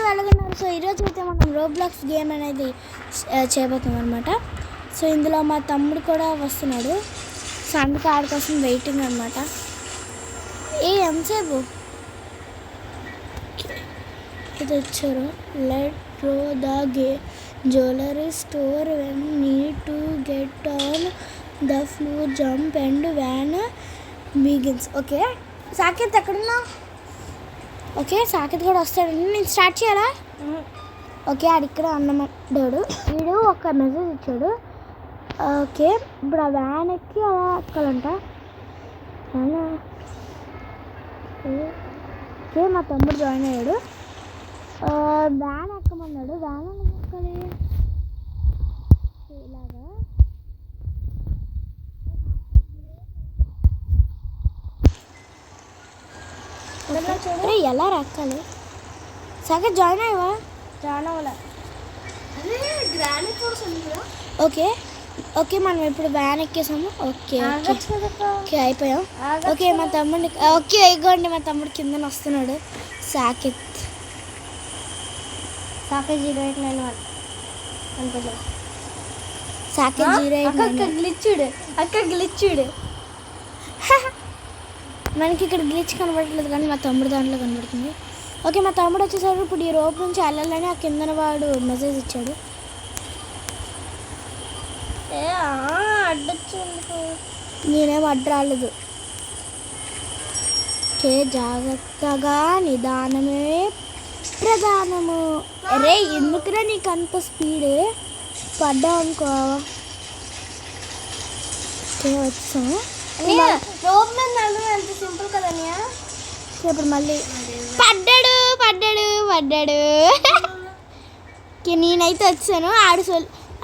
వెళ్ళగన్నారు. So ఈరోజు అయితే మనం రోబ్లాక్స్ గేమ్ అనేది చేయబోతున్నాం అనమాట. సో ఇందులో మా తమ్ముడు కూడా వస్తున్నాడు. సో అందుకే ఆడి కోసం వెయిటింగ్ అనమాట. ఎంతసేపు ఇది వచ్చారు. Let draw the jewellery store when need to get on the floor jump and van begins. Okay Saketh ఎక్కడున్నా? ఓకే సాకేత్ కూడా వస్తాడండి. నేను స్టార్ట్ చేయాలా? ఓకే ఆడు ఇక్కడ అన్నమాడు. వీడు ఒక మెసేజ్ ఇచ్చాడు. ఓకే ఇప్పుడు ఆ వ్యాన్ ఎక్కి అలా ఎక్కాలంట. ఓకే మా తమ్ముడు జాయిన్ అయ్యాడు. వ్యాన్ ఎక్కమన్నాడు. వ్యాన్ ఎక్కాలి ఇలాగా. ఎలా ఎక్కాలి? సగం జాయిన్ అయ్యావా? జాయిన్ అవ్వలే. ఓకే ఓకే మనం ఇప్పుడు వ్యాన్ ఎక్కేసాము. ఓకే ఓకే అయిపోయాం. ఓకే మా తమ్ముడిని ఓకే ఇగోండి మా తమ్ముడు కింద వస్తున్నాడు. సాకేత్ 089 అనుకుంటా. సాకేత్ 089 అక్క గ్లిచ్చుడు మనకి ఇక్కడ గ్లిచ్ కనబడట్లేదు కానీ మా తమ్ముడు దాంట్లో కనబడుతుంది. ఓకే మా తమ్ముడు వచ్చేసరికి ఇప్పుడు ఈ రోప్ నుంచి వెళ్ళాలని ఆ కిందన వాడు మెసేజ్ ఇచ్చాడు. నేనేం అడ్డు రాలేదు. ఓకే జాగ్రత్తగా నిదానమే ప్రధానము. అరే ఎందుకురా నీకు అంత స్పీడ్? పడ్డా అనుకో. ఓకే వచ్చాము. సింపుల్ కదా ఇప్పుడు మళ్ళీ పడ్డాడు. నేనైతే వచ్చాను.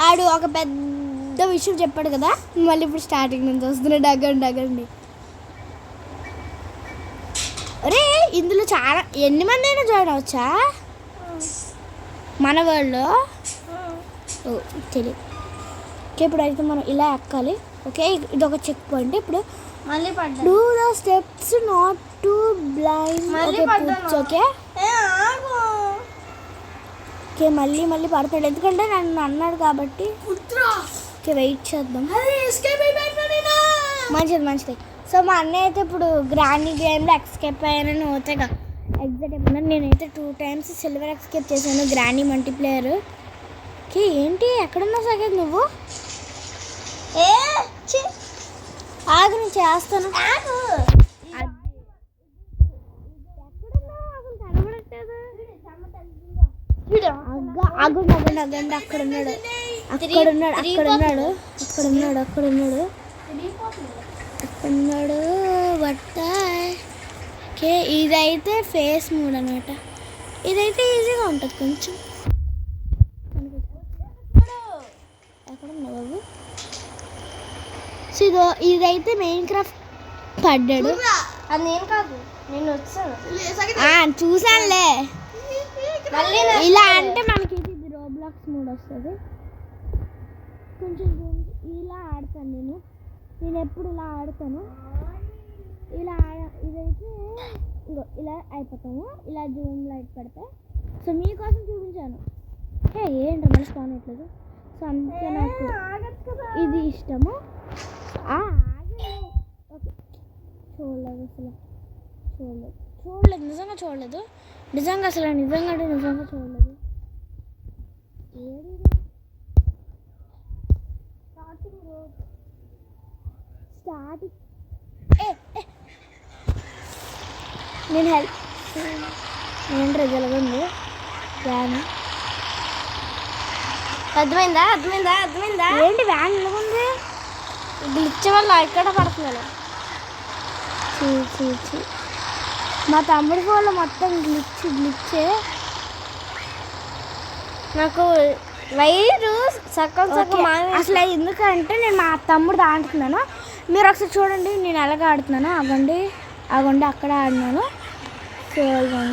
ఆడు ఒక పెద్ద విషయం చెప్పాడు కదా. మళ్ళీ ఇప్పుడు స్టార్టింగ్ నుంచి వస్తున్నాడు. అగండి అరే ఇందులో చాలా ఎన్ని మంది అయినా జాయిన్ అవచ్చా మన వాళ్ళు? తెలియదు. ఓకే ఇప్పుడు అయితే మనం ఇలా ఎక్కాలి. ఓకే ఇది ఒక చెక్ పాయింట్. ఇప్పుడు మళ్ళీ do the steps not to blind. Okay okay మళ్ళీ పడతాడు ఎందుకంటే నన్ను అన్నాడు కాబట్టి. ఓకే వెయిట్ చేద్దాం. మంచిది. సో మా అన్నయ్య అయితే ఇప్పుడు గ్రాండీ గేమ్లో ఎక్స్కేప్ అయ్యానని ఓతేగా ఎగ్జాక్ట్ అయిపోయినా. నేనైతే 2 times సిల్వర్ ఎక్స్కేప్ చేశాను గ్రాండీ మల్టీప్లేయర్. ఓకే ఏంటి ఎక్కడున్నావు సాకేత్ నువ్వు? ఆగు నేను చేస్తాను. అగండి అక్కడున్నాడు బట్ట. ఓకే ఇదైతే ఫేస్ మూడ్ అనమాట. ఇదైతే ఈజీగా ఉంటుంది కొంచెం. ఎక్కడున్నా బాబు? సో ఇదైతే మెయిన్ క్రాఫ్ట్ పడ్డాడు. అది నేను కాదు, నేను వచ్చాను చూసానులే. ఇలా అంటే మనకి ఇది రోబ్లాక్స్ మూడ్ వస్తుంది. కొంచెం ఇలా ఆడతాను నేను ఎప్పుడు ఇలా ఆడతాను. ఇదైతే ఇలా అయిపోతాము. ఇలా జూమ్ లైట్ పెడితే. సో మీకోసం చూపించాను. ఏంటి మళ్ళీ స్పాన్ అవ్వట్లేదు. సో అందుకే నాకు ఇది ఇష్టము. చూడలేదు నిజంగా చూడలేదు. నిజంగా చూడలేదు. స్టార్టింగ్ నేను హెల్ప్ ఏంటి జలగండి వ్యాన్. అర్థమైందా? ఏంటి వ్యాన్ ఎలాగుంది? గ్లిచ్ వల్ల ఇక్కడ పడుతున్నాను. మా తమ్ముడి ఫోన్లో మొత్తం గ్లిచ్చే. నాకు వైరు సగం అసలు ఎందుకంటే నేను మా తమ్ముడు ఆడుతున్నాను. మీరు ఒకసారి చూడండి నేను ఎలాగ ఆడుతున్నాను. అగండి అక్కడ ఆడినాను. సో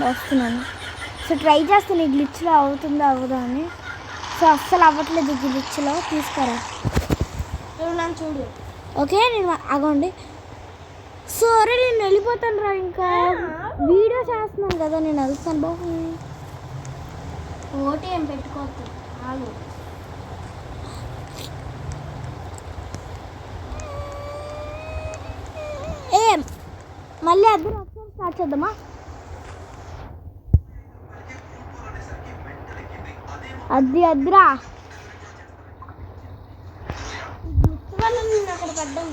వస్తున్నాను. సో ట్రై చేస్తాను ఈ గ్లిచ్లో అవుతుందో అవ్వదో అని. సో అస్సలు అవ్వట్లేదు గ్లిచ్లో. తీసుకురా చూడు. ఓకే నేను అగండి. సరే నేను వెళ్ళిపోతాను రా. ఇంకా వీడియో చేస్తున్నాను కదా నేను వెళ్తాను బాబు. ఓటీ ఏం పెట్టుకోవద్దు ఆగు. ఏం మళ్ళీ అద్దరు ఒకసారి స్టార్ట్ చేద్దామా? అద్దరా అక్కడ పడ్డాం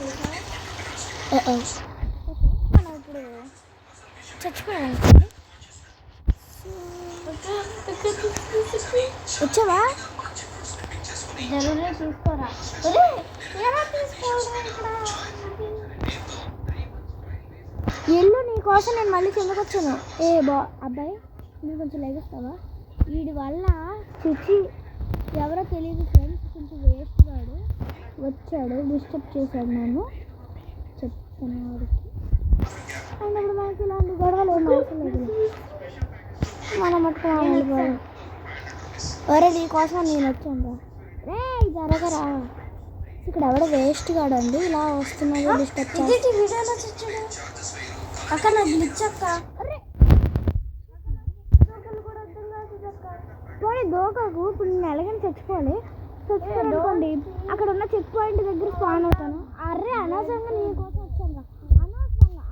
మనం ఇప్పుడు చచ్చిపోయాను. వచ్చావా? జరుగు చూసుకోరా. ఎల్లు నీకోసం నేను మళ్ళీ కిందకు వచ్చాను. అబ్బాయి నువ్వు కొంచెం లెగిస్తావా? వీడి వల్ల చిచ్చి ఎవరో తెలియదు ఫ్రెండ్స్, కొంచెం వేస్ట్ వాడు వచ్చాడు, డిస్టర్బ్ చేశాడు నన్ను. చెప్తాను వాడికి. అయినప్పుడు మనకి ఇలాంటి గొడవలు ఏం అవసరం లేదు. మనం మట్టుకు ఒరే నీకోసం నేను వచ్చాను రే జరగరా. ఇక్కడ ఎవడో వేస్ట్ కాడండి ఇలా వస్తున్నాడు డిస్టర్బ్ అక్క. నాకు గ్లిచ్చక్క పోనీ దోకకు. ఇప్పుడు నేను ఎలాగని చచ్చిపోవాలి. చచ్చిపోనుకోండి అక్కడ ఉన్న చెక్ పాయింట్ దగ్గర స్పాన్ అవుతాను. అరే అనవసరంగా నీ కోసం వచ్చాను రా. అనవసరంగా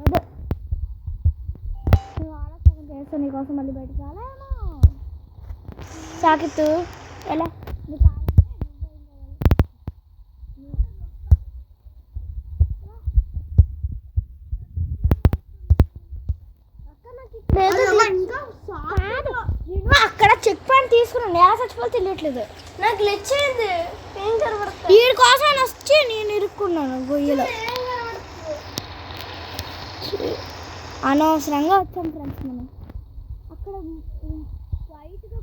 అదే నువ్వు ఆలోచన చేస్తావు నీకోసం మళ్ళీ బయటకు రాలేమో. సాకిత్తు ఎలా అక్కడ చెక్ పాయింట్ తీసుకున్నాను. ఎలా చచ్చిపోతే తెలియట్లేదు నాకు. లెచ్చేది వీడి కోసం వచ్చి నేను ఇరుక్కున్నాను గొయ్యలో. అనవసరంగా వచ్చాం ఫ్రెండ్స్ మనం. అక్కడ వైట్గా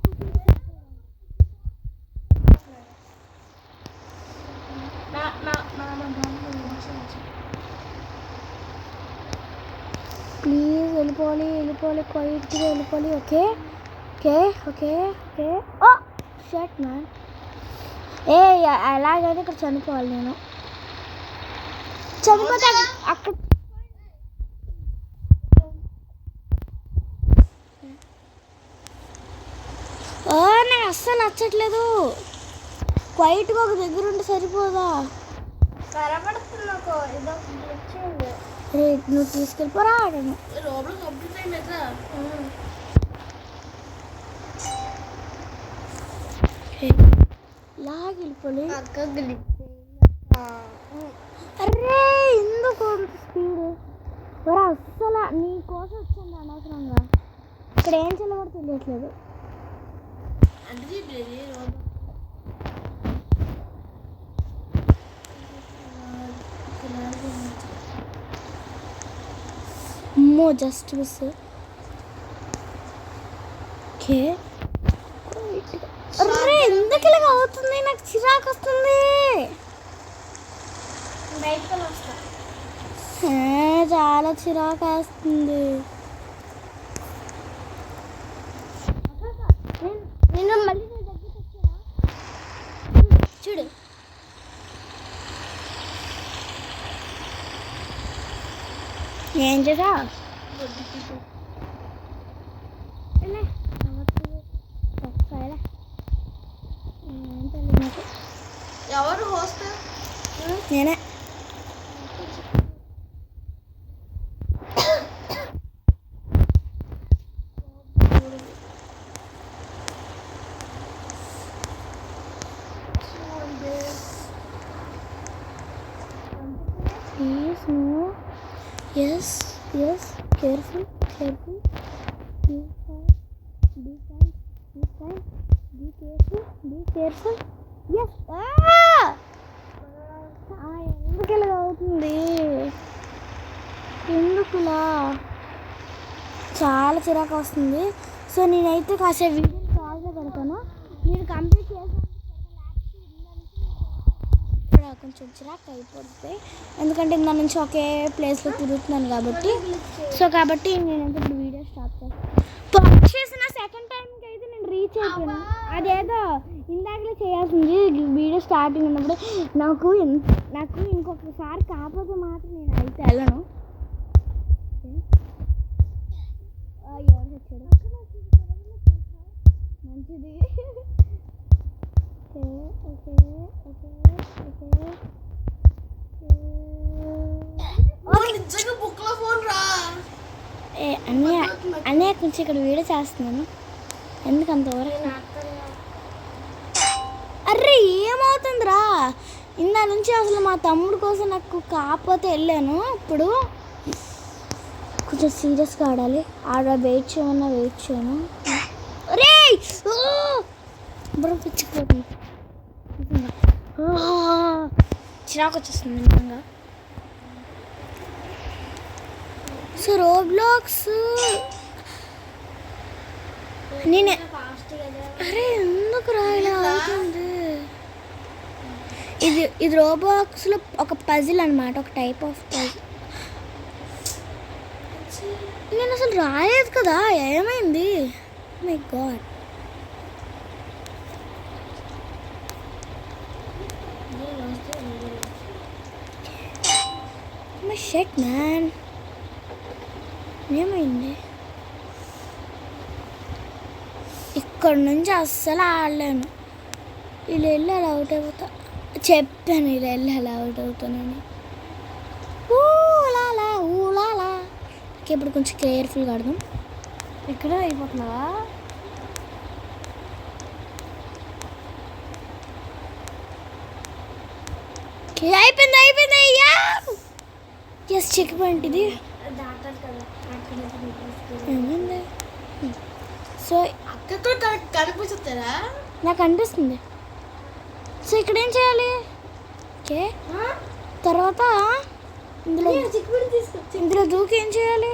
ప్లీజ్ వెళ్ళిపోవాలి క్వైట్గా వెళ్ళిపోవాలి. Okay okay okay okay. Oh shut man. ఎలాగైతే ఇక్కడ చనిపోవాలి నేను. చనిపోతే అక్కడ నాకు అస్సలు నచ్చట్లేదు. క్వైట్గా ఒక దగ్గర ఉంటే సరిపోదా? రే నువ్వు తీసుకెళ్ళిపోరా ఆడను. లాగిపోలే అరే ఎందుకు స్పీడ్ వరా? అస్సలు నీ కోసం వచ్చింది అనవసరంగా. ఇక్కడ ఏం చేయాలో కూడా తెలియట్లేదు. అమ్మో జస్ట్ మిస్. ఓకే అరే ఎందుకు ఇలాగ అవుతుంది? నాకు చిరాకు వస్తుంది. చాలా చిరాకు వేస్తుంది. నేను మళ్ళీ చూడు ఏం చేసా. ఎవరు హోస్ట్? నేనే. Please no. Yes. Careful. Be careful. Yes. ఎందుకు ఇలా అవుతుంది? ఎందుకులా? చాలా చిరాకు వస్తుంది. సో నేనైతే కాసేపు వీడియో కాల్గా పెడతాను. నేను కంప్లీట్ చేసాను. కొంచెం చిరాకు అయిపోతుంది ఎందుకంటే దాని నుంచి ఒకే ప్లేస్లో తిరుగుతున్నాను కాబట్టి. సో కాబట్టి నేను ఇప్పుడు వీడియో స్టార్ట్ చేస్తాను. చేసిన సెకండ్ టైంకి అయితే నేను రీచ్ అయిపోయాను. అదేదో ఇందాకలే చేయాల్సింది వీడియో స్టార్టింగ్ ఉన్నప్పుడు. నాకు ఇంకొకసారి కాకపోతే మాత్రం నేను అయితే వెళ్ళను. మంచిది. అన్నయ్య కొంచెం ఇక్కడ వీడియో చేస్తున్నాను, ఎందుకంత అర్రే ఏమవుతుందిరా? ఇందా నుంచి అసలు మా తమ్ముడు కోసం నాకు కాకపోతే వెళ్ళాను. ఇప్పుడు కొంచెం సీరియస్గా ఆడాలి. వెయిట్ చేయను. రే బుర్ర పిచ్చిపోతుంది, చిరాకు వచ్చేస్తుంది నిజంగా. సో రోబ్లాక్స్ నేనే అరే ఎందుకు రాయలా అవుతుంది. ఇది రోబ్లాక్స్లో ఒక పజిల్ అనమాట, ఒక టైప్ ఆఫ్ పజిల్. నేను అసలు రాలేదు కదా, ఏమైంది? My God. My shut man, ఏమైంది? ఇక్కడ నుంచి అస్సలు ఆడలేను. ఇలా వెళ్ళి అలా అవుట్ అయిపోతా. చెప్పాను ఇలా వెళ్ళి అలా అవుట్ అవుతానని. ఊలాలా ఊలాలా. ఇప్పుడు కొంచెం కేర్ఫుల్గా ఆడదాం. ఇక్కడ అయిపోతున్నావా? అయిపోయింది. ఎస్ చెక్ పాయింట్ ఇది. ఏమైంది? సో అక్కడ కనిపిస్తుందా? నాకు అనిపిస్తుంది. సో ఇక్కడ ఏం చేయాలి? ఓకే, తర్వాత ఇందులో దూకి ఏం చేయాలి?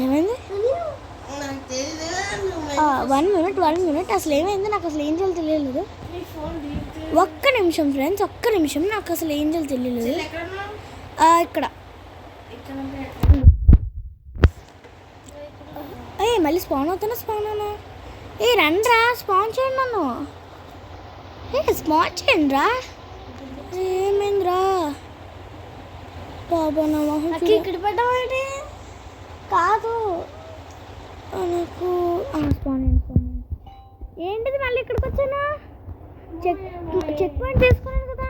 ఏమైంది? 1 minute. అసలు ఏమైంది? నాకు అసలు ఏం చేయాలో తెలియలేదు. ఒక్క నిమిషం ఫ్రెండ్స్, నాకు అసలు ఏం చేయాలో తెలియలేదు. ఇక్కడ మళ్ళీ స్పాన్ అవునా? రండ్రా, స్పాన్ చేయండి నన్ను. స్పాన్ చేయండి రా. ఏమైందిరా బాబా? నా మొహం ఇక్కడ పడ్డామంటే కాదు నాకు. స్పాన్ ఏంటిది? మళ్ళీ ఇక్కడికి వచ్చాను. చెక్ పాయింట్ తీసుకున్నాను కదా.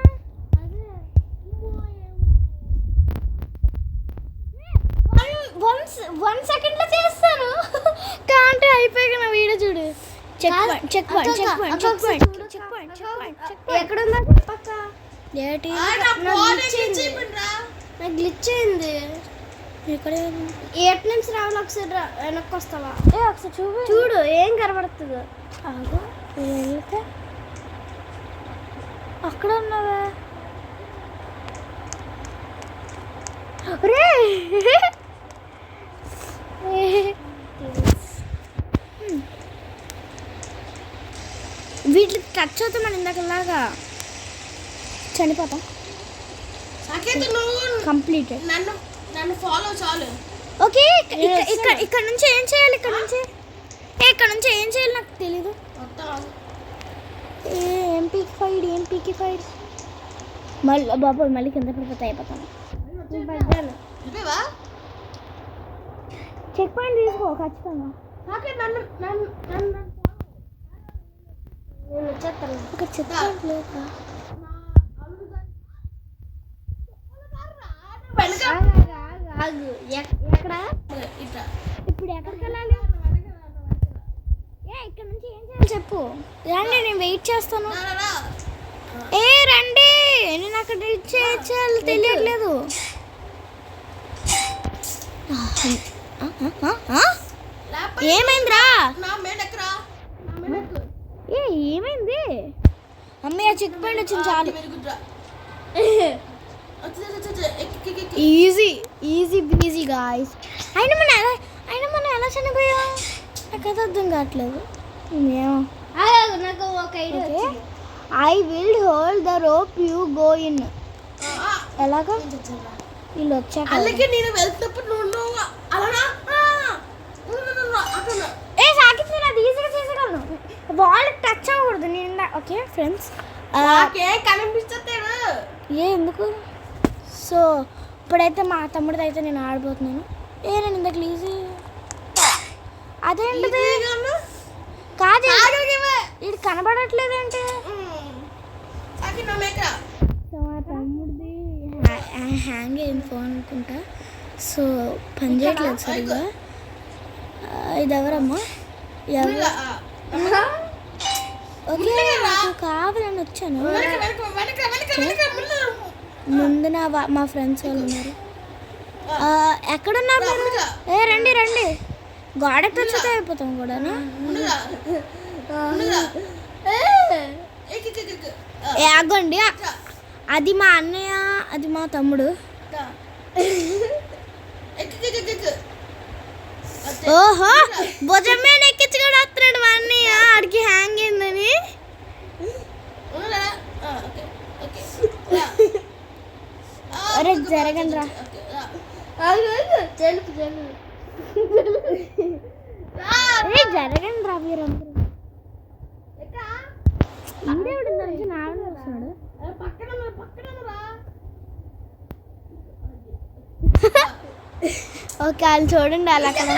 1 సెకండ్లో చేస్తాను. కాంటే అయిపోయాక నా వీడియో చూడు. చెక్ పాయింట్ ఎక్కడ ఉందా? పక్క నాకు గ్లిచ్ అయింది. ఇక్కడ 8 నిమిషం రావాలి. ఒకసారి వెనక్కి వస్తావా? ఒకసారి చూడు ఏం కనబడుతుందో. వెళ్తే అక్కడ ఉన్నావా? రే వీటికి టచ్ అవుతే మనం ఇందాకలాగా చనిపోతాం. కంప్లీటెడ్. నన్ను ఫాలో చాలు. ఓకే, ఇక్కడ నుంచి ఏం చేయాలి? ఇక్కడ నుంచి ఏం చేయాలి నాకు తెలీదు. ఎంపీకి ఫైడ్ మళ్ళీ బాబు మళ్ళీ కింద పడిపోతే అయిపోతాను. చెక్ పాయింట్ తీసుకో ఖచ్చితంగా. ఒక చెక్ పాయింట్ లేదా? ఎక్కడ? ఇప్పుడు ఎక్కడికి వెళ్ళాలి? ఇక్కడ నుంచి ఏం చేయాలి చెప్పు. రండి, నేను వెయిట్ చేస్తాను. రండి, నేను అక్కడ చేయాలి తెలియట్లేదు. ఏమైందిరా? ఏమైంది? అమ్మయ్య చెక్ పాయింట్ వచ్చింది చాలు. Easy peasy guys. అయినా మనం ఎలా చనిపోయా? నాకు అది అర్థం కావట్లేదు. నాకు ఒక idea. I will hold the rope, you go in. ఎలాగా? వీళ్ళు వచ్చాక నేను వెళ్తున్నప్పుడు సాకిత్ నేను అది ఈజీగా చేసేయగలను. వాళ్ళకి టచ్ అవ్వకూడదు. నేను ఓకే ఫ్రెండ్స్ కనిపిస్తుంది ఎందుకు? సో ఇప్పుడైతే మా తమ్ముడిది అయితే నేను ఆడబోతున్నాను. నేను ఇందాక లీజీ అదేంటిది కాదు ఇది కనబడట్లేదేంటి సో మా తమ్ముడిది హ్యాంగ్ అయింది ఫోన్ అనుకుంటా సో పని చేయట్లేదు సరిగ్గా ఇది ఎవరమ్మా ఎవరు ఓకే నాకు కావాలని వచ్చాను ముందు మా ఫ్రెండ్స్ వాళ్ళు ఉన్నారు ఎక్కడున్నారు మీరు రండి రండి గోడకి వచ్చితే అయిపోతాం కూడాను ఆగండి అది మా అన్నయ్య అది మా తమ్ముడు ఓహో భుజం మీద ఎక్కించి కూడా వస్తున్నాడు మా అన్నయ్య ఆడికి హ్యాంగ్ అయిందని అరే జరగండి రా జరగండి రా మీరందరూ ఇందేవుడు నుంచి నాన్న వస్తున్నాడు ఓకే వాళ్ళు చూడండి అలా అక్కడ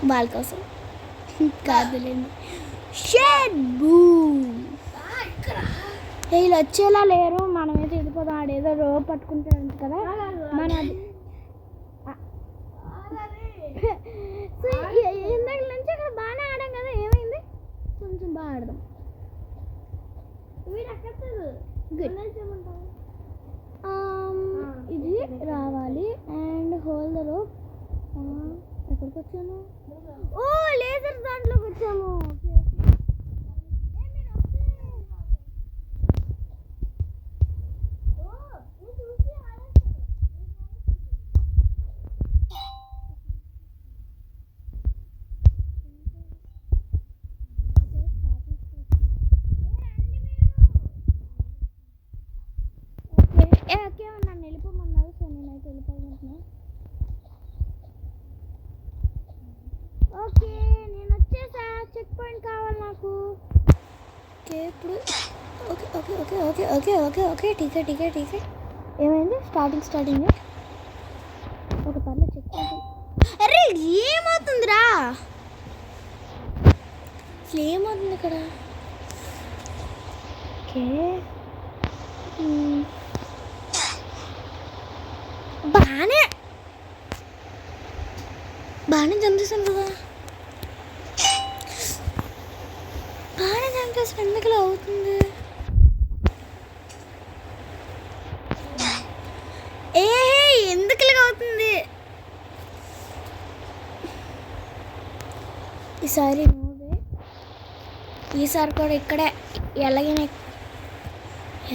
వాళ్ళ కోసం కాదులేండి వీళ్ళు వచ్చేలా లేరు మనమైతే వెళ్ళిపోదాం ఆడేదో రోప్ పట్టుకుంటాడు కదా మన ఇందాక నుంచి అక్కడ బాగానే ఆడాం కదా ఏమైంది కొంచెం బాగా ఆడదాం ఇది రావాలి అండ్ హోల్డ్ ద రోప్ ఎక్కడికి వచ్చాము ఓ లేజర్ దాంట్లోకి వచ్చాము నన్ను వెళ్ళిపోమన్నారు సో నేనైతే వెళ్ళిపోతున్నా ఓకే నేను వచ్చేసా చెక్ పాయింట్ కావాలి నాకు ఓకే ఇప్పుడు okay okay okay okay okay okay okay టీకే టీకే టీకే ఏమైంది స్టార్టింగ్ ఒక పర్లేదు చెక్ పాయింట్ అరే ఏమవుతుందిరా అసలు ఏమవుతుంది ఇక్కడ ఓకే బాగానే చంపేసాను కదా బాగానే చంపేసాను ఎందుకు ఇలా అవుతుంది ఎందుకు ఇలా అవుతుంది ఈసారి నువ్వే ఈసారి కూడా ఇక్కడే ఎలాగైనా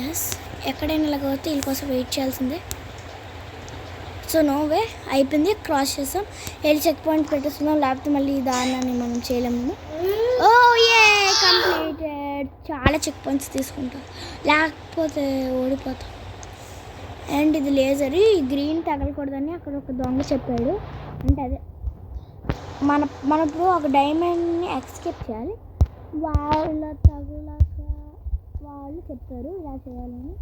ఎస్ ఎక్కడైనా ఇలాగ అవుతే వీళ్ళ కోసం వెయిట్ చేయాల్సిందే సో నోవే అయిపోయింది క్రాస్ చేస్తాం వెళ్ళి చెక్ పాయింట్ పెట్టేస్తున్నాం లేకపోతే మళ్ళీ దాన్ని మనం చేయలేము ఓ ఏ కంప్లీటెడ్ చాలా చెక్ పాయింట్స్ తీసుకుంటాం లేకపోతే ఓడిపోతాం అండ్ ఇది లేజర్ ఈ గ్రీన్ తగలకూడదని అక్కడ ఒక దొంగ చెప్పాడు అంటే అదే మన ఇప్పుడు ఒక డైమండ్ని ఎక్స్కేప్ చేయాలి వాళ్ళ తగులక వాళ్ళు చెప్పారు ఇలా చేయాలని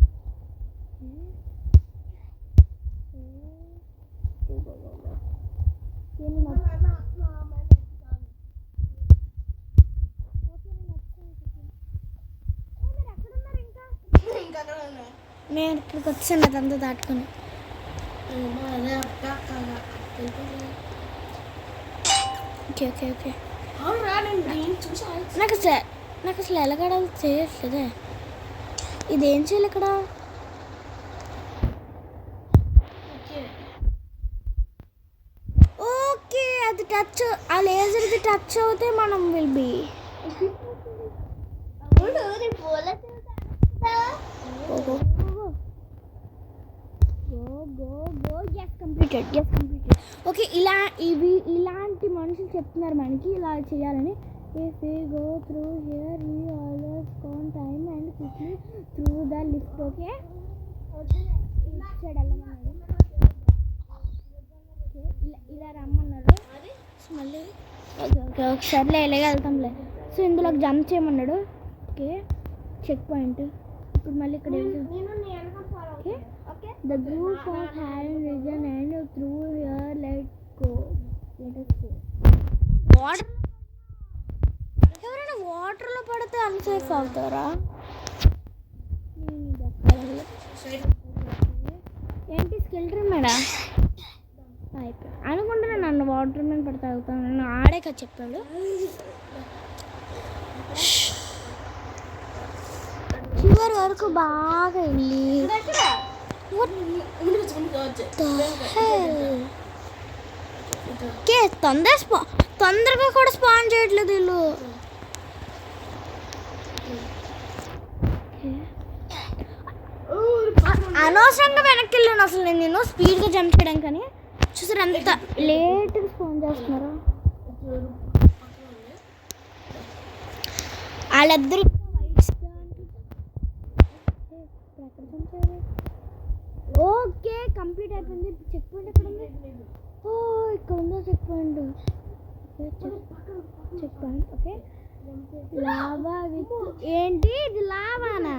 నేను ఇక్కడికి వచ్చాను అదంతా దాటుకొని ఓకే ఓకే ఓకే నాకు అసలు ఎలాగడాలి చేయట్లేదే ఇదేం చేయాలి ఇక్కడ ఓకే అది టచ్ ఆ లేజర్కి టచ్ అవుతే మనం విల్ బి కంప్లీటెడ్ ఓకే ఇలాంటి మనుషులు చెప్తున్నారు మనకి ఇలా చేయాలని if we go through here we always count time and quickly through the lift okay ఇలా రమ్మన్నారు మళ్ళీ ఓకే ఒకసారిలే ఇలాగే వెళ్తాంలే సో ఇందులోకి జంప్ చేయమన్నాడు ఓకే చెక్ పాయింట్. ఇప్పుడు మళ్ళీ ఇక్కడ the group of had reason and through here let us go. Water ఎవరైనా వాటర్లో పడితే అన్సేఫ్ అవుతారా? ఏంటి స్కిల్ ట్రిమ్ మేడా అయిపోయి అనుకుంటున్నా. నన్ను వాటర్ మీద పడితే అవుతాను. నన్ను ఆడే కదా చెప్పాడు. చివరి వరకు బాగా వెళ్ళి తొందరగా కూడా స్పాన్ చేయట్లేదు వీళ్ళు. అనవసరంగా వెనక్కి వెళ్ళాను అసలు నేను స్పీడ్గా జంప్ చేయడం. కానీ చూసారు ఎంత లేట్గా స్పాన్ చేస్తున్నారు వాళ్ళిద్దరు. ఓకే కంప్లీట్ అయిపోయింది. చెక్ పాయింట్ ఎక్కడ ఉంది? ఓ ఇక్కడ ఉందో check point. Check point okay. Lava with ఏంటి ఇది? లావానా?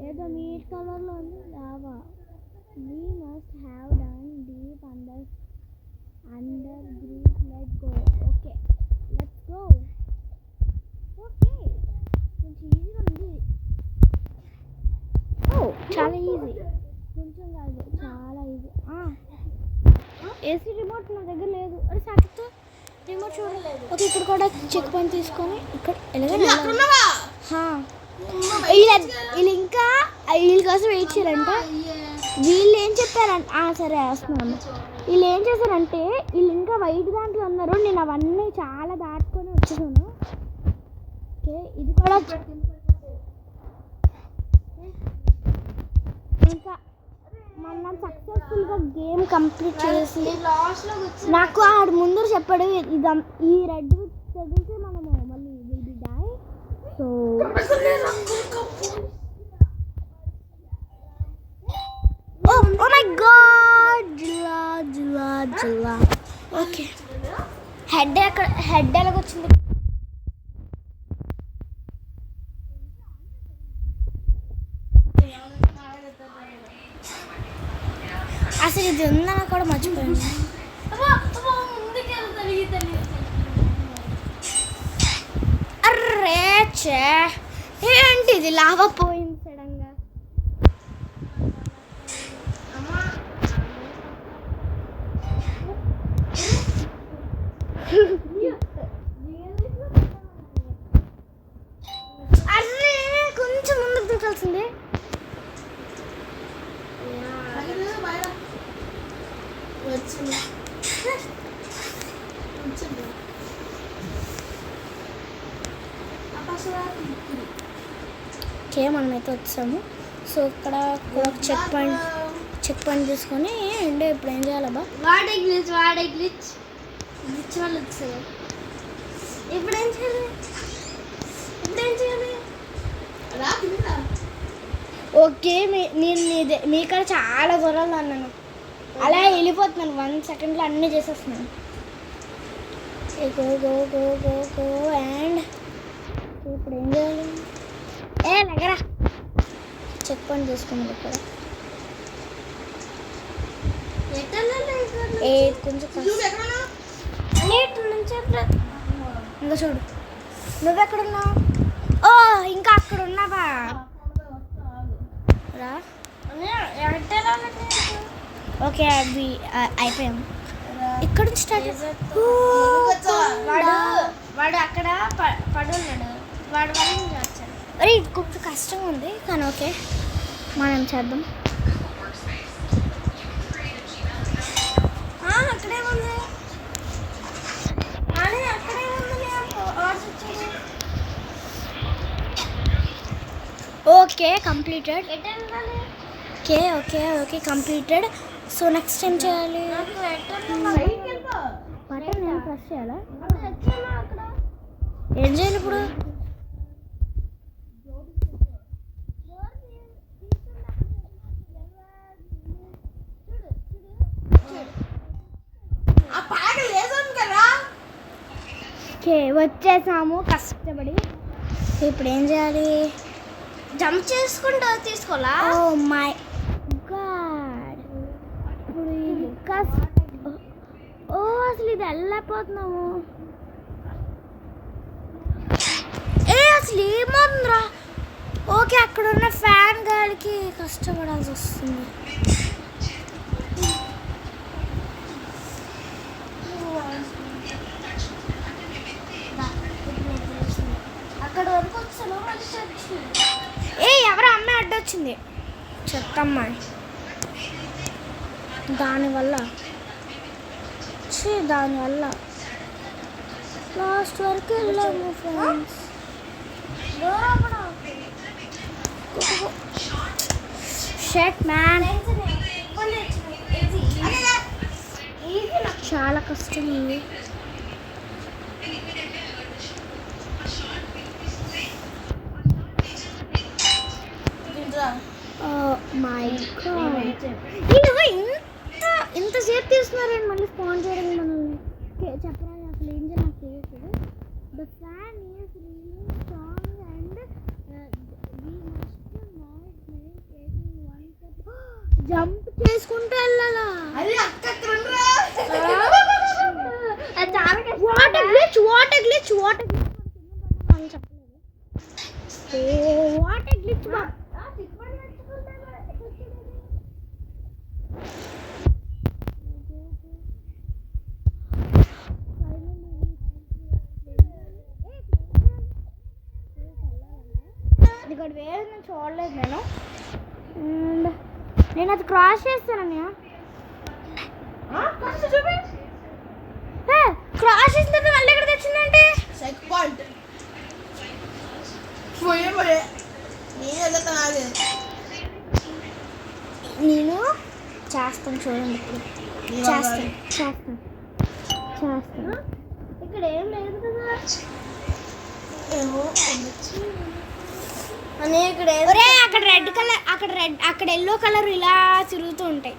ఏదో నీట్ కలర్లో ఉంది lava. We must have done deep under group. Let's go. Okay, let's go. Okay, కొంచెం ఈజీగా ఉంది. చాలా ఈజీ. కొంచెం కాదు చాలా ఈజీ. ఏసీ రిమోట్ నా దగ్గర లేదు. అరే సాకితో రిమోట్ చూడలేదు. ఓకే ఇక్కడ కూడా చెక్ పాయింట్ తీసుకొని ఇక్కడ వీళ్ళు ఇంకా వీళ్ళ కోసం వెయిట్ చేయాలంట. వీళ్ళు ఏం చెప్పారంటే సరే వేస్తున్నాను. వీళ్ళు ఏం చేశారంటే వీళ్ళు ఇంకా వైట్ దాంట్లో ఉన్నారు. నేను అవన్నీ చాలా దాటుకొని వచ్చేసాను. ఓకే ఇది కూడా ఇంకా మనం సక్సెస్ఫుల్గా గేమ్ కంప్లీట్ చేసి నాకు ఆడు ముందు చెప్పాడు ఈ రెడ్ తగిలితే మనము మళ్ళీ will be die. So oh my god జిలా ఓకే హెడ్ ఎలాగొచ్చింది? అసలు ఇది ఉందని కూడా మర్చిపోయాను. అర్రే ఏంటి ఇది? లావా పోయింది సడన్గా. అర్రే కొంచెం ముందుకు దూకాల్సిందే. ఓకే మనమైతే వచ్చాము. సో ఇక్కడ చెక్ పాయింట్ తీసుకొని అండ్ ఇప్పుడు ఏం చేయాలబ్బా? వాడే గ్లిచ్ వాళ్ళు వచ్చారు. ఇప్పుడు ఏం చేయాలి? ఓకే నేను మీకాడ చాలా దూరాలు అన్నాను. అలా వెళ్ళిపోతున్నాను 1 సెకండ్లో అన్నీ చేసేస్తున్నాను. గో అండ్ ఇప్పుడు ఏం చేయాలి? దగ్గర చెక్ పాయింట్ తీసుకున్నాను. ఇక్కడ కొంచెం ఇంకా చూడు నువ్వెక్కడున్నావు? ఓ ఇంకా అక్కడ ఉన్నావా? రా ఓకే అవి అయిపోయాము. ఇక్కడ నుంచి స్టార్ట్. వాడు అక్కడ పడున్నాడు. వాడు వాళ్ళు వచ్చాడు. అరే కొంచెం కష్టంగా ఉంది కానీ ఓకే మనం చేద్దాం. అక్కడే ఉంది. Okay completed. Okay completed. So next ఏం చేయాలి? బటన్ నేను ప్రెస్ చేయాలా? ఏం చేయాలి ఇప్పుడు? ఓకే వచ్చేసాము కష్టపడి. ఇప్పుడు ఏం చేయాలి? జంప్ చేసుకుంటూ తీసుకోవాలా? ఓ మై గాడ్, ఇప్పుడు ఇంకా ఓ అసలు ఇది వెళ్ళిపోతున్నాము. అసలు ఏమవుతుందిరా? ఓకే, అక్కడ ఉన్న ఫ్యాన్ గాలికి కష్టపడాల్సి వస్తుంది. అక్కడ వరకు వచ్చాను, ఎవరో అమ్మాయి అడ్డొచ్చింది, చెత్తమ్మాయి. దానివల్ల లాస్ట్ వరకు వెళ్ళాము ఫ్రెండ్స్. షట్ మ్యాన్, చాలా కష్టం ఉంది. మై గాడ్, ఇంతసేపు తీస్తున్నారండి మళ్ళీ స్పాన్ చేయడం మనల్ని. చెప్పరా అసలు ఏం చేయాలి నాకు తెలియదు. The fan is really strong and jump చేసుకుంటూ వెళ్ళాలా? వాటర్ గ్లిచ్ వాటర్ గ్లిచ్ ఇక్కడ వేరే నేను చూడలేదు. నేను అది క్రాస్ చేస్తానన్నయ్య. క్రాస్ చేసిన తర్వాత మళ్ళీ ఎక్కడ తెచ్చిందంటే చెక్ పాయింట్. నేను చేస్తాను చూడండి, ఇప్పుడు చేస్తాను. ఇక్కడ ఏం లేదు కదా. అని ఇక్కడ అక్కడ రెడ్ కలర్, అక్కడ ఎల్లో కలర్ ఇలా తిరుగుతూ ఉంటాయి.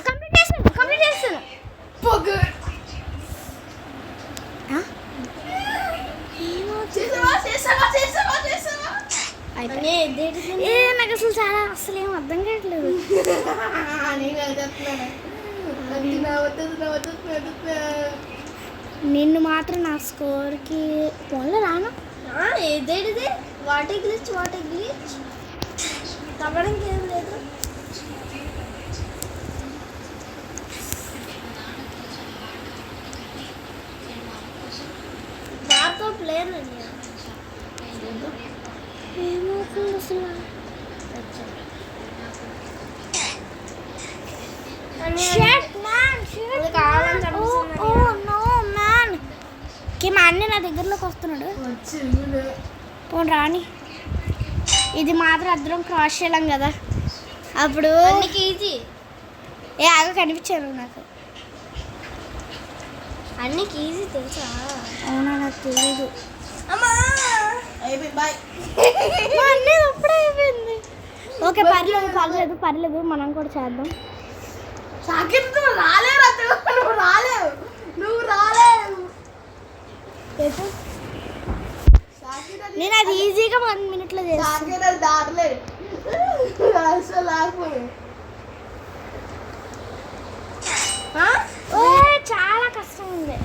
కంప్లీట్ చేస్తాను. నాకు అసలు ఏం అర్థం కావట్లేదు. నిన్ను మాత్రం నా స్కోర్కి ఫోన్లో రాను. ఏదేది వాటర్ గ్లిచ్ తవ్వడానికి ఏం లేదు. బాగా ప్లేన్ అండి. ఏమవుతుంది అసలు? మా అన్న నా దగ్గరలోకి వస్తున్నాడు. పోను రాని, ఇది మాత్రం అద్దరం క్రాస్ చేయలేం కదా. అప్పుడు ఈజీ ఆగ కనిపించారు నాకు. అన్నికి ఈజీ తెలుసా? అవునా, నాకు తెలీదు. బాయ్, అన్నీ అప్పుడే అయిపోయింది. ఓకే, పర్లేదు, మనం కూడా చేద్దాం. నువ్వు రాలేవు. నేను అది ఈజీగా 1 minute చేస్తాను. చాలా కష్టం ఉంది.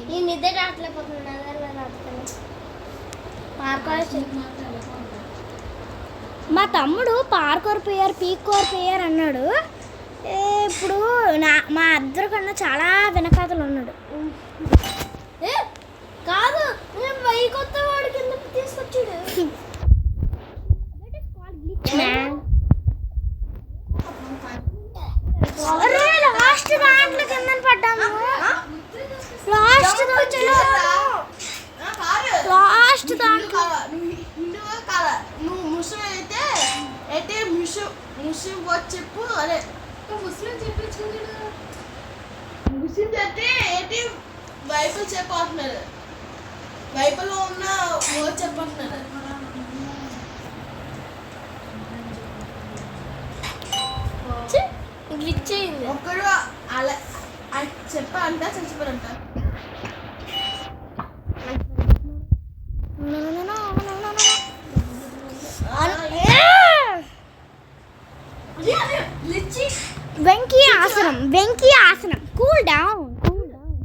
నేను నిద్ర రావట్లేకపోతున్నా. మా తమ్ముడు పార్కోర్ ప్లేయర్, పీకోర్ ప్లేయర్ అన్నాడు. ఇప్పుడు మా ఇద్దరు కన్నా చాలా వెనకాతలు ఉన్నాడు. కాదు, కొత్త వాడి కింద తీసుకొచ్చాడు. లాస్ట్ దాంట్లో కింద పడ్డాము. లాస్ట్ దాంట్లో నువ్వు ముస్లిం అయితే ముస్లిం చెప్పు. అదే ముస్లిం చెప్పించుకుంటాడు. ముస్లిం అయితే ఏంటి బైబిల్ చెప్పవుతున్నారు. బైబిల్లో ఉన్న వర్డ్ చెప్పంటున్నాను. గ్లిచ్ అయింది. ఒక్కడు అలా చెప్పాలంట చచ్చిపోరంట. వెంకీ ఆసనం, వెంకీ ఆసనం. Cool down, cool down.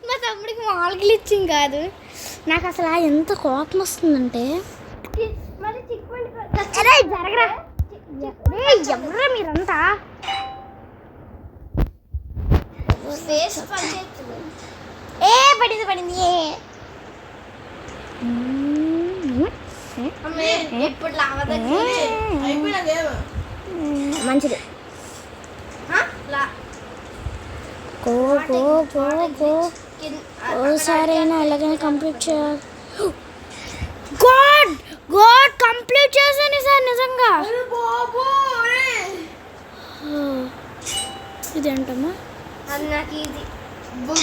మా తమ్ముడికి మామూలు గ్లిచ్చింగ్ కాదు. నాకు అసలు ఎంత కోపం వస్తుందంటే, జరగరా ఎవరా మీరంతా. పడింది పడింది. మంచిది. ఓసారైనా ఎలాగైనా కంప్లీట్ చేయాలి. గాడ్ గాడ్ కంప్లీట్ చేశాను సార్ నిజంగా. ఇదేంటమ్మా ఏంటిది?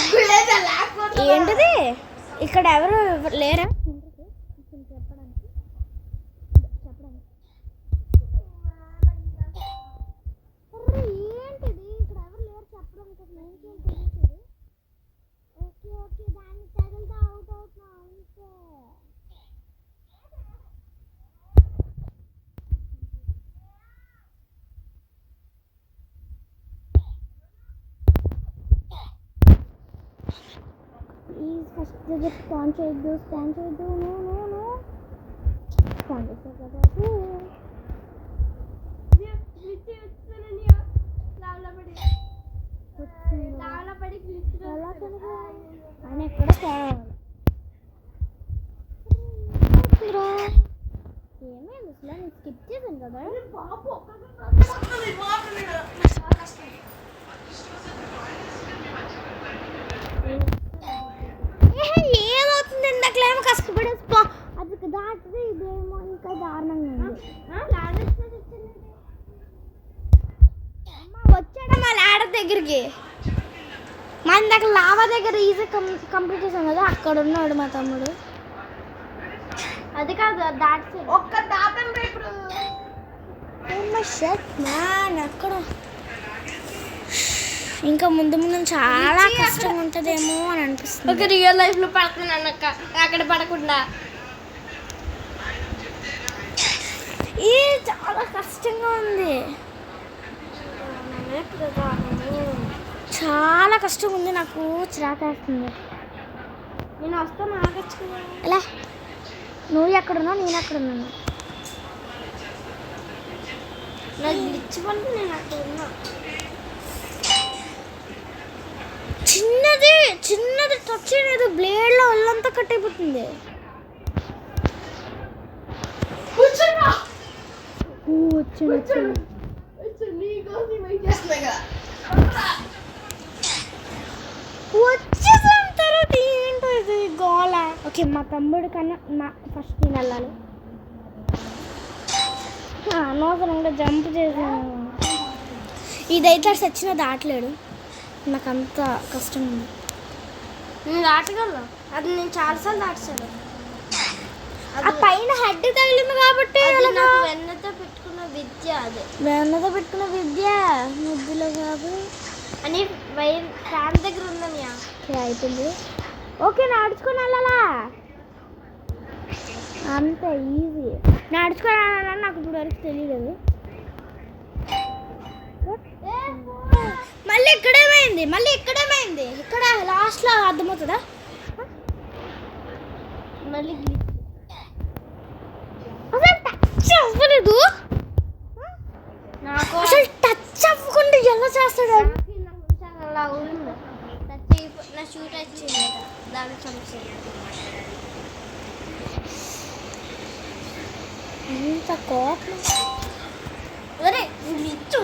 ఇక్కడ ఎవరు లేరా చెప్పడానికి? ఏంటిది ఇక్కడ ఎవరు లేరు చెప్పడానికి? ఓకే ఓకే దాన్ని తగిలితే అవుట్ అవుతున్నా అంతే. ప్లీజ్ ఫస్ట్ దగ్గర స్కాన్ చేయొద్దు, స్కాన్ చేయొద్దు. నో నో నో స్కాన్ చేస్తారు కదా. ఆయన ఎక్కడ ఏమైంది అసలు? నేను స్కిప్ చేశాను కదా. ఏమవుతుంది? ఇందాకలేమో కష్టపడే అది దాటితే ఇదేమో ఇంకా దారుణంగా ఉంది. వచ్చాడా మా ల్యాడర్ దగ్గరికి? మా ఇందాక లావా దగ్గర ఈజీ కంప్లీట్ చేసాం కదా, అక్కడ ఉన్నాడు మా తమ్ముడు. అది కాదు దాటి ఒక్క దాటండి. ఇప్పుడు అక్కడ ఇంకా ముందు ముందు చాలా కష్టం ఉంటుందేమో అని అనిపిస్తుంది. ఒక రియల్ లైఫ్లో పడుతున్నాను అక్కడ పడకుండా. ఇది చాలా కష్టంగా ఉంది, చాలా కష్టంగా ఉంది. నాకు చిరాకేస్తుంది. నేను వస్తాను ఆగచ్చు కదా. ఎలా నువ్వు ఎక్కడున్నావు, నేను ఎక్కడున్నాను? నాకు గ్లిచ్చుకుంటే నేను అక్కడ ఉన్నా. చిన్నది చిన్నది టచ్ చేయలేదు, బ్లేడ్లో ఒళ్ళంతా కట్ అయిపోతుంది. వచ్చేసిన తర్వాత ఏంటో ఇది గోల. ఓకే మా తమ్ముడు కన్నా ఫస్ట్ నేను వెళ్ళాలి. అనవసరంగా జంప్ చేశాను. ఇదైతే చచ్చిన దాటలేడు. నాకు అంత కష్టం ఉంది. నేను దాటగలను, అది నేను చాలాసార్లు దాటాను. ఆ పైన హెడ్ తగిలింది కాబట్టి నాకు వెన్నతో పెట్టుకున్న విద్య. అదే వెన్నతో పెట్టుకున్న విద్య ముద్దులో కాదు అని వైర్ ఫ్యాన్ దగ్గర ఉందని అయిపోయింది. ఓకే నడుచుకొని వెళ్ళాలా? అంత ఈజీ. నడుచుకొని వెళ్ళాలని నాకు ఇప్పుడు వరకు తెలియలేదు. మళ్ళీ ఇక్కడేమైంది? మళ్ళీ ఇక్కడేమైంది? ఇక్కడ లాస్ట్లో అర్థమవుతుందా? మళ్ళీ అసలు టచ్ అవ్వలేదు. నాకు అసలు టచ్ అవ్వకుండా ఎలా చేస్తాడు? అలా ఉంది. నా షూట్ వచ్చింది దాని సమస్య. ఇంత కోపం. అరే గ్లిచ్.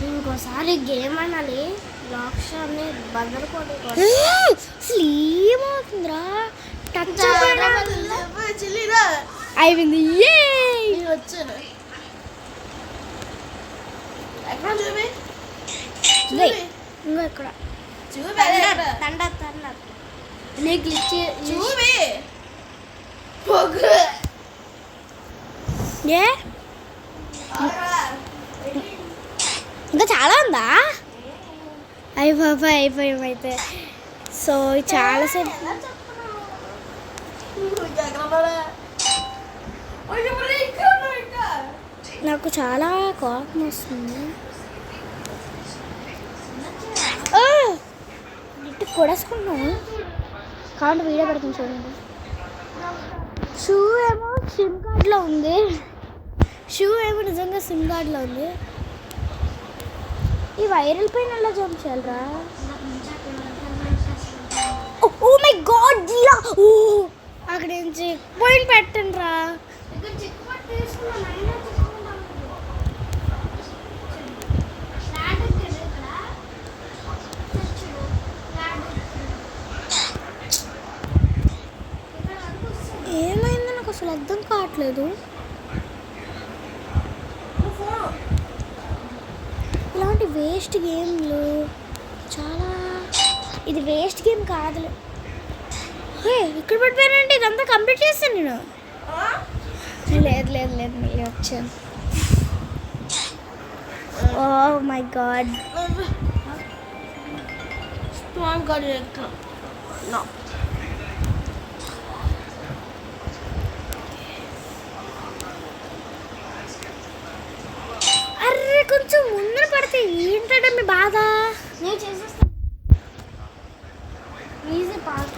ఇంకోసారి గేమ్ అనాలి. లాక్షాన్ని బద్దలు కొట్టి అసలు ఏమవుతుందిరా? టచ్ అయిపోయింది. వచ్చాను ఎక్కడ చూపి ఇంకా ఇక్కడ చూపి అదే ఎక్కడ? తండర్ నీకు ఇచ్చి చూపి పొగ్గు ఏ ఇంకా చాలా ఉందా అయిపోయి సో చాలాసేపు నాకు చాలా కోపం వస్తుంది ఇటు కొడేసుకుంటున్నాను కాబట్టి వీడియో పెడుతుంది చూడండి షూ ఏమో సిమ్ కార్డ్లో ఉంది నిజంగా సిమ్ కార్డ్లో ఉంది ఈ వైరల్ పైన ఎలా జంప్ చేయాలరా ఓ మై గాడ్ జియా అక్కడ నుంచి పాయింట్ పెట్టండి రా ఏమైందో నాకు అసలు అర్థం కావట్లేదు ఇలాంటి వేస్ట్ గేమ్లు చాలా ఇది వేస్ట్ గేమ్ కాదులే ఇక్కడ పడిపోయానంటే ఇదంతా కంప్లీట్ చేస్తాను నేను లేదు మళ్ళీ వచ్చాను ఓ మై గాడ్ అర్రే కొంచెం ముందర పడితే ఏంటంటే మీ బాధ నేను చేసేస్తాను ఈజీ పాస్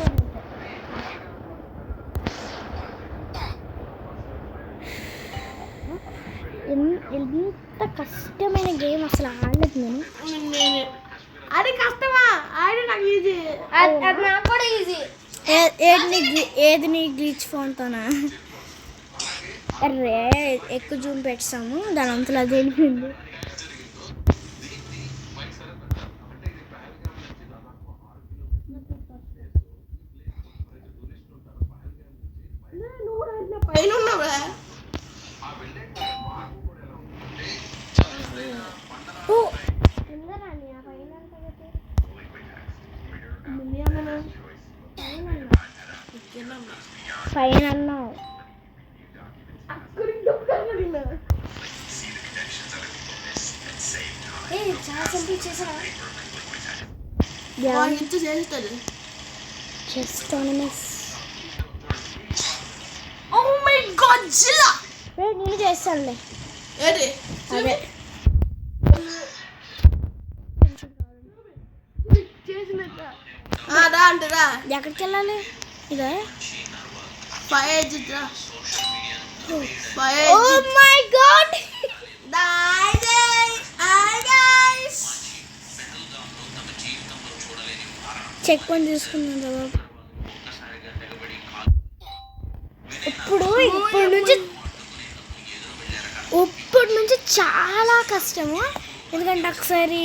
ఎంత కష్టమైన గేమ్ అసలు ఆడలేదు నేను అది కష్టమా ఆడి నాకు ఈజీ అది నాకు కూడా ఈజీ ఏది నీ గ్లిచ్ ఫోన్తోనా అర్రే ఎక్కువ జూమ్ పెట్టాము దాని అంతలో అది వెళ్ళిపోయింది పైన ఉన్నావా పైన అన్నావు చాలా సింపుల్ చేసారా చేస్తాడు chess tournaments oh my god జిల్లా నేను చేస్తానులే ఏంటి అదే రా అంటరా ఎక్కడికి వెళ్ళాలి ఇదే oh my god checkpoint తీసుకున్నాను కదా ఇప్పటి నుంచి చాలా కష్టము ఎందుకంటే ఒకసారి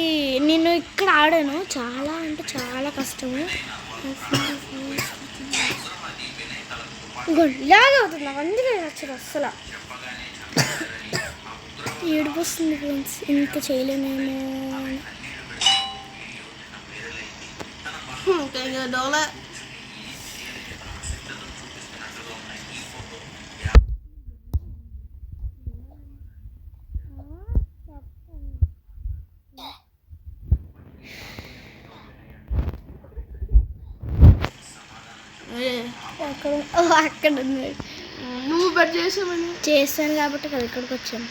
నేను ఇక్కడ ఆడాను చాలా అంటే చాలా కష్టము ఇలాగే అవుతుంది నాకు అందుకే నచ్చదు అస్సలు ఏడుపు వస్తుంది ఫ్రెండ్స్ ఇంకా చేయలేమేమో డోలా అక్కడ నువ్వు బెట్ చేసామని చేస్తాను కాబట్టి కదా ఇక్కడికి వచ్చాను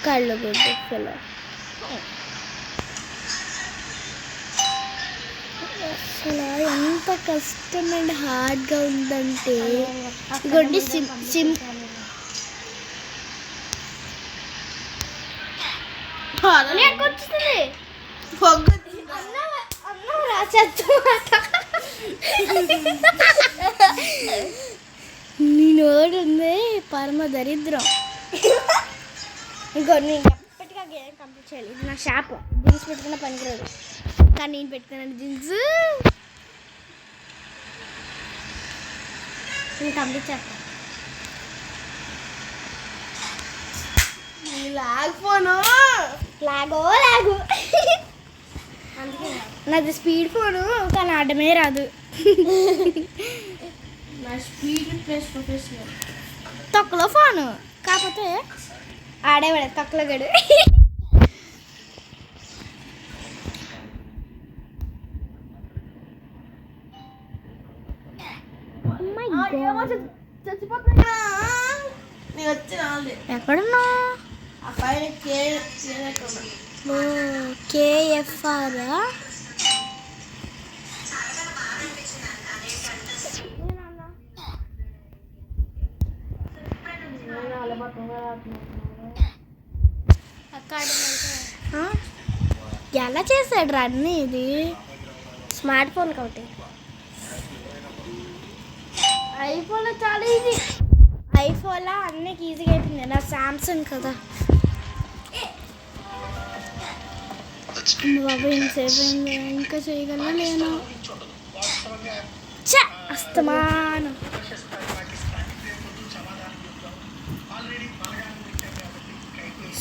కళ్ళు గుడ్డు అసలు ఎంత కష్టం అండ్ హార్డ్గా ఉందంటే ఇదిగోండి సిమ్ వచ్చింది నీ నోడు ఉంది పరమ దరిద్రం ఇంకో నేను ఎప్పటిగా గేమ్ కంప్లీట్ చేయాలి ఇది నా షాప్ జీన్స్ పెట్టుకున్న పనికిరాదు కానీ నేను పెట్టుకున్నాను జీన్స్ నేను కంప్లీట్ చేస్తాను లాగ్ ఫోను లాగో లాగు అందుకే నాది స్పీడ్ ఫోను కానీ ఆడమే రాదు. నా స్పీడ్ ప్లస్ ప్రొఫెషనల్. తొక్కలో ఫోను కాకపోతే ఆడేవాడు తొక్కలో గడు. చచ్చిపోతున్నా నేను వచ్చి రాలే. ఎక్కడున్నా? ఆ పైన కేఎఫ్ఆర్ ఎలా చేశాడు రా అన్నీ? ఇది స్మార్ట్ ఫోన్ కాబట్టి. ఐఫోన్లో చాలా ఈజీ. ఐఫోన్లో అన్నికి ఈజీగా అయిపోయింది. నా సామ్సంగ్ కదా బాబు ఇంతసేపు అయింది, ఇంకా చేయగలనా నేను? చ అస్తమానం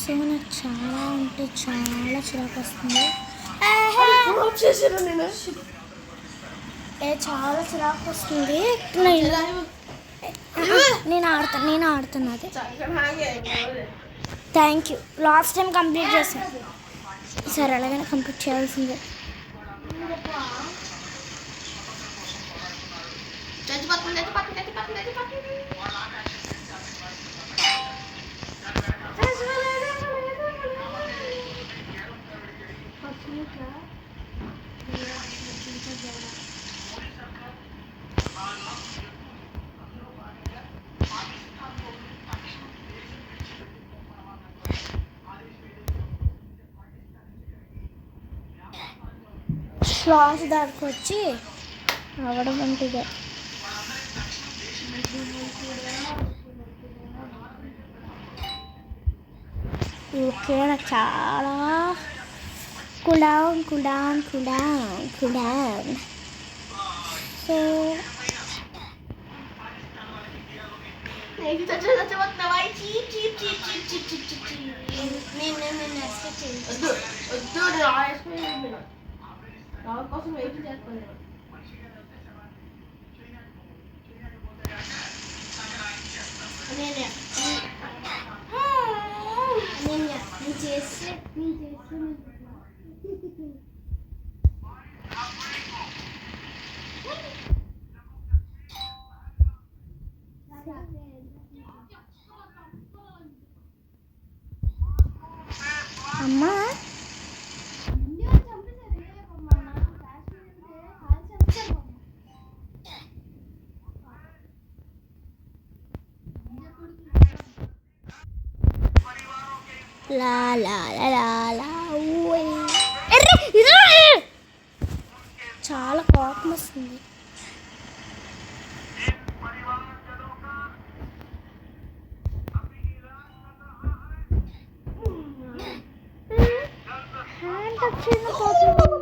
సో నాకు చాలా అంటే చాలా చిరాకు వస్తుంది. చాలా చిరాకు వస్తుంది. నేను ఆడుతున్నా అది. Thank you. Last time complete చేశాను. సరే అలాగైనా కంప్లీట్ చేయాల్సిందే. శ్వాస దానికి వచ్చి అవడం వంటిగా. ఓకే నాకు చాలా కూల్ డౌన్ సో కోసం వెయిట్ చేస్తాను. అమ్మా లా లా లా లా లా ఓయ్. ఎర్రే, ఇదిగో. చాలా కోపం వస్తుంది. హ్యాండ్ టచ్ చేయన కోపం.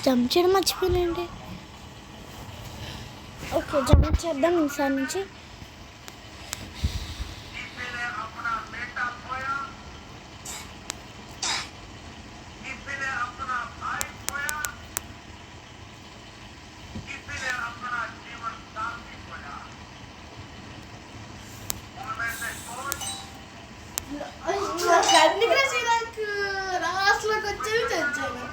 జంప్ చేయడం మర్చిపోయానండి. ఓకే జంప్ చేద్దాం ఈసారి నుంచి. రాస్లోకి వచ్చేది తెచ్చాను.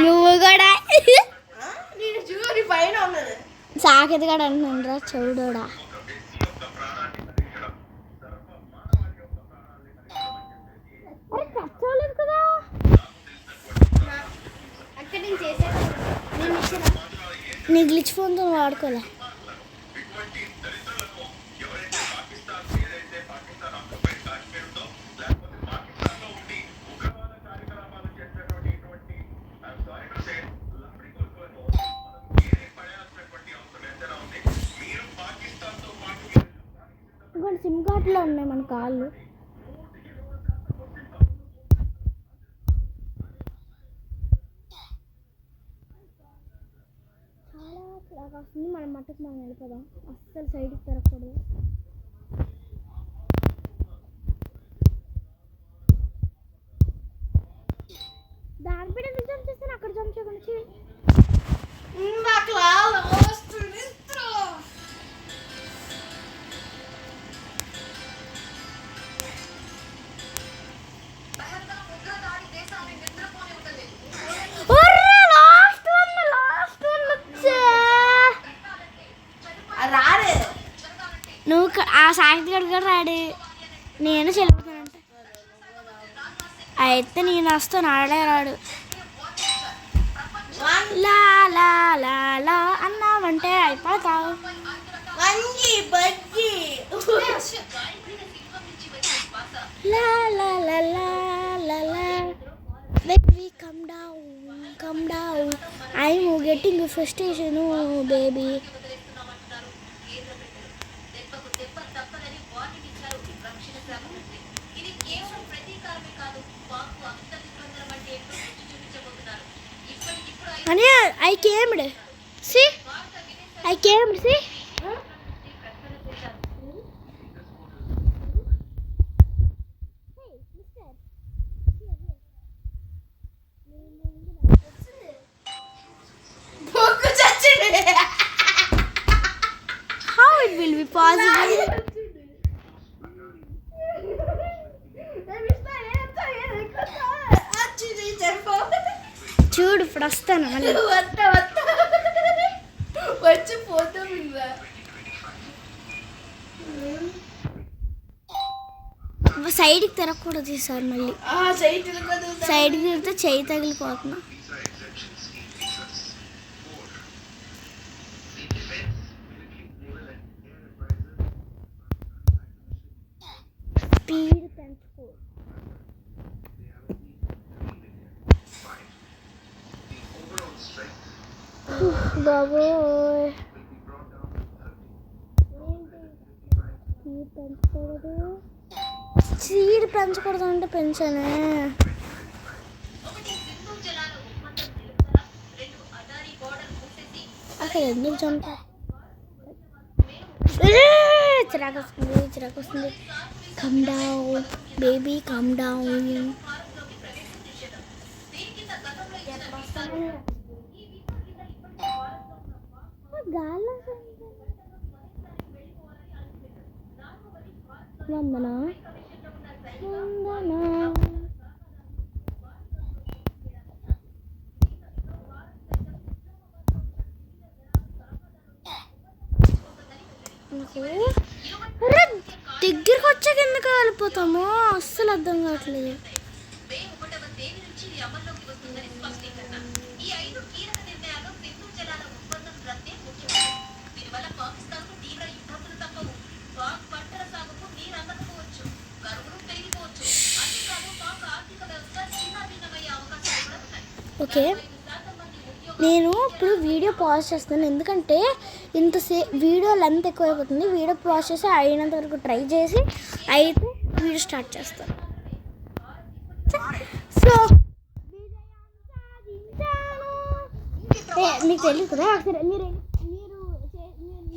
నువ్వు కూడా నేను చూడు పైన ఉన్నది. సాకెత్ కూడా అంటున్నాను రా చెవుడోడా. కష్టలేదు కదా అక్కడ నేను చేశాను. నీ గ్లిచ్ ఫోన్తో వాడుకోలే. సిమ్ కార్డులో ఉన్నాయి మన కాళ్ళు. చాలా బాగా వస్తుంది. మనం మట్టుకు మనం వెళ్ళిపోదాం. అస్సలు సైడ్కి తిరగకూడదు. దానిపైన ఎందుకు జంప్ చేస్తాను? అక్కడ జంప్ చేయకుండా నాకు వస్తుంది. రాడే నువ్వు ఆ సాయంత్రం గడు కూడా రాడు. నేను చెల్లిపోతానంట. అయితే నేను వస్తాను. ఆడే రాడు. లా లా లా లా అన్నావంటే అయిపోతావు. లా లా లా లా లా లా. When we come down, I'm getting frustration, baby. Anya, I came. See? How it will be possible? చూడు ఇప్పుడు వస్తాను. వచ్చి పోతాం. సైడ్కి తిరగకూడదు ఈసారి. మళ్ళీ సైడ్కి తిరిగితే చెయ్యి తగిలిపోతున్నా. స్పీడ్ పెంచుకో. బాబోయ్, స్పీడ్ పెంచకూడదు అంటే పెంచానే. అక్కడ ఎందుకు చంపా? చిరాకు వస్తుంది. Come down baby, come down. Vandana దగ్గరికి వచ్చాక ఎందుకు వెళ్ళిపోతామో అస్సలు అర్థం కావట్లేదు. ఓకే, నేను ఇప్పుడు వీడియో పాజ్ చేస్తాను. ఎందుకంటే వీడియో లెంత్ ఎక్కువైపోతుంది. వీడియో పాజ్ చేసి అయినంత వరకు ట్రై చేసి అయితే వీడియో స్టార్ట్ చేస్తాను. సో మీకు తెలియదు కదా, మీరు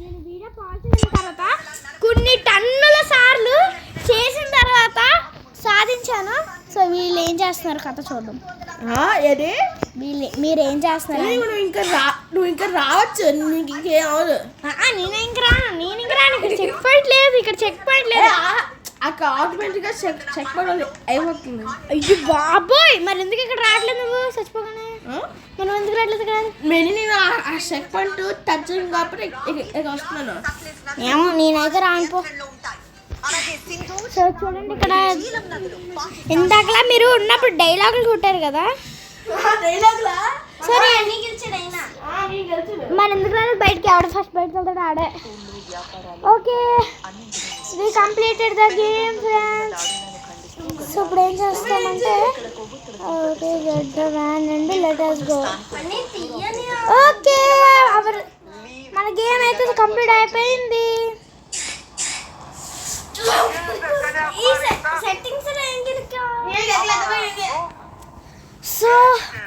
నేను వీడియో పాజ్ చేసిన తర్వాత కొన్ని టన్నుల సార్లు చేసిన తర్వాత సాధించాను. సో వీళ్ళు ఏం చేస్తున్నారు కథ చూద్దాం. మీరు ఏం చేస్తున్నారు? నువ్వు ఇంకా రావచ్చు. నీకు ఇంకేం అవదు. నేను ఇంకా రాను. ఇక్కడ చెక్ పాయింట్ లేదు. అక్కడ ఆటోమేటిక్గా చెక్ పాయింట్ అయిపోతుంది. అయ్యో బాబోయ్, మరి ఎందుకు ఇక్కడ రావట్లేదు? నువ్వు చచ్చిపోగానే మనం ఎందుకు రావట్లేదు ఇక్కడ? నేను ఆ చెక్ పాయింట్ టచ్ కాబట్టి ఇక్కడ వస్తున్నాను. ఏమో నేనైతే రానుపో. సో చూడండి, ఇక్కడ ఇందాకలా మీరు ఉన్నప్పుడు డైలాగులు కొట్టారు కదా. సరే, మరి ఎందుకు రాలేదు బయటకి? ఎవడ ఫస్ట్ బయటకు వెళ్తాడు ఆడే. Okay, we completed the game friends. So ఇప్పుడు ఏం చేస్తామంటే okay, get the van and let us go. Okay, మన గేమ్ అయితే కంప్లీట్ అయిపోయింది. సో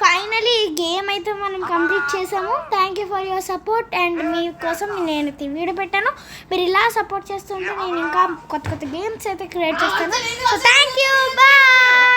ఫైనలీ ఈ గేమ్ అయితే మనం కంప్లీట్ చేసాము. Thank you for your support. And మీకోసం నేను వీడియో పెట్టాను. మీరు ఇలా సపోర్ట్ చేస్తుంటే నేను ఇంకా కొత్త కొత్త గేమ్స్ అయితే క్రియేట్ చేస్తాను. So thank you, bye.